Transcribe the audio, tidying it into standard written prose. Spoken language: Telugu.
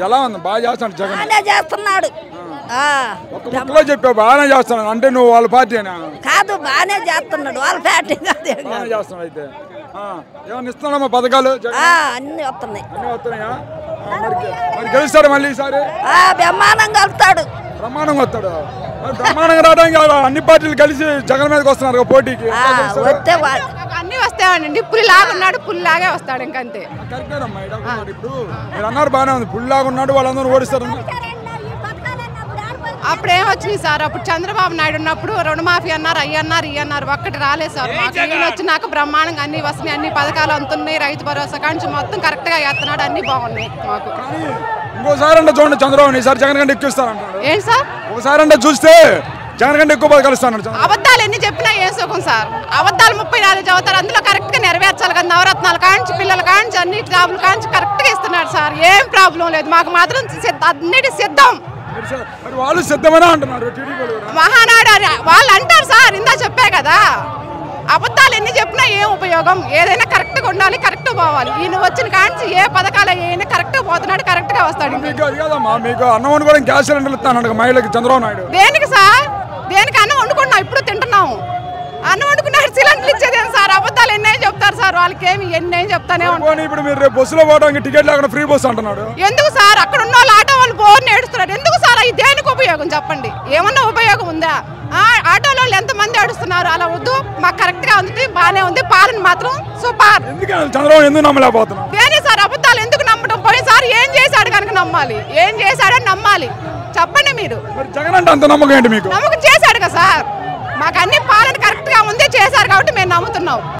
ఎలా ఉంది? బాగా చేస్తాడు జగన్. బాగానే చేస్తున్నాడు. చెప్పావు బాగానే చేస్తున్నాడు అంటే నువ్వు వాళ్ళ పార్టీనా? కాదు, బాగానే చేస్తున్నాడు, వాళ్ళ పార్టీ కాదు. బాగానే చేస్తున్నాడు. అయితే ఏమన్నా ఇస్తున్నామా పథకాలు? అన్ని వస్తున్నాయి. అన్ని వస్తున్నాయా? మరి గెలుస్తాడు మళ్ళీ ఈసారి? బ్రహ్మాండంగా వెళ్తాడు. బ్రహ్మాండంగా వస్తాడు. బ్రహ్మాండంగా రావడానికి అన్ని పార్టీలు కలిసి జగన్ మీదకి వస్తున్నారు పోటీకి. అన్ని వస్తాయండి. పులిలాగా ఉన్నాడు, పులిలాగే వస్తాడు. ఇంకంతే. కరెక్టేనమ్మా. ఇప్పుడు మీరు అన్నారు బాగానే ఉంది, పులిలాగా ఉన్నాడు, వాళ్ళందరూ ఓడిస్తారు. అప్పుడు ఏమొచ్చినాయి సార్? అప్పుడు చంద్రబాబు నాయుడు ఉన్నప్పుడు రుణమాఫీ అన్నారు, అయ్యన్నారు, ఇయ్యన్నారు, ఒక్కటి రాలేదు సార్. ఈయన వచ్చినాక బ్రహ్మాండంగా అన్ని వస్తున్నాయి, అన్ని పథకాలు అందుతున్నాయి. రైతు భరోసా కాంచి మొత్తం కరెక్ట్ గా చేస్తున్నాడు, అన్ని బాగున్నాయి మాకు. ఇంకోసారి అంటే చూడండి చంద్రబాబు ఈసారి జగన్ కంటే ఎక్కువ ఇస్తారంటారు. ఏంటి సార్? ఒకసారి అంటే చూస్తే జగన్ కంటే ఎక్కువ పథకాలు ఇస్తాను. అబద్ధాలు ఎన్ని చెప్పినా ఏం సుఖం సార్? అబద్ధాలు 34 చదువుతారు, అందులో కరెక్ట్ గా నెరవేర్చాలి కదా. నవరత్నాలు కాంచి, పిల్లల కాంచి, అన్ని జాబులు కాంచి కరెక్ట్ గా ఇస్తున్నాడు సార్. ఏం ప్రాబ్లం లేదు మాకు, మాత్రం అన్నిటి సిద్ధం. వాళ్ళు సిద్ధమని అంటున్నారు. మహానాడు వాళ్ళు అంటారు సార్, ఇందా చెప్పే కదా. అబద్ధాలు ఎన్ని చెప్పినా ఏం ఉపయోగం? ఏదైనా కరెక్ట్ గా ఉండాలి, కరెక్ట్ పోవాలి. ఈయన వచ్చిన కాంచి ఏ పథకాలు అయినా కరెక్ట్ గా పోతున్నాడు, కరెక్ట్ గా వస్తాడు. మీకు అన్నం వండుకోవడం గ్యాస్ సిలిండర్లు ఇస్తాను మహిళకి చంద్రబాబు నాయుడు. దేనికి సార్? దేనికి? అన్నం వండుకున్నాం, ఇప్పుడు తింటున్నాము. అన్నం వండుకున్నాడు, సిలిండర్లు ఇచ్చేదేం సార్? అబద్ధాలు ఎన్నే చెప్తారు సార్, వాళ్ళకి ఏమి ఎన్నేం చెప్తానే ఉంటారు. ఇప్పుడు మీరు రేపు బస్సులో పోవడానికి టికెట్ లేకుండా ఫ్రీ బస్సు అంటున్నాడు. ఎందుకు సార్? అక్కడ ఉన్న వాళ్ళు ఆటో వాళ్ళు బోర్ని ఏడుస్తున్నారు. ఎందుకు సార్? అది దేనికి ఉపయోగం చెప్పండి? ఏమన్నా ఉపయోగం ఉందా? ఆటోలో ఎంతమంది ఏడుస్తున్నారు? అలా వద్దు, మాకు కరెక్ట్ గా ఉంది, బాగానే ఉంది. పాలన మాత్రం సూపర్. చంద్రబాబు ఎందుకు నమ్మలేకపోతున్నాం? దేని సార్ అబద్ధాలు ఎందుకు నమ్మటం? పోయినసారి ఏం చేశాడు కనుక నమ్మాలి, ఏం చేశాడని నమ్మాలి. చెప్పండి మీరు. జగన్ అంటే అంత నమ్మకం ఏంటి మీకు? నమ్మకం చేశాడు కదా సార్. మాకు అన్ని పాలన కరెక్ట్ గా ఉంది, చేశారు కాబట్టి మేము నమ్ముతున్నాం.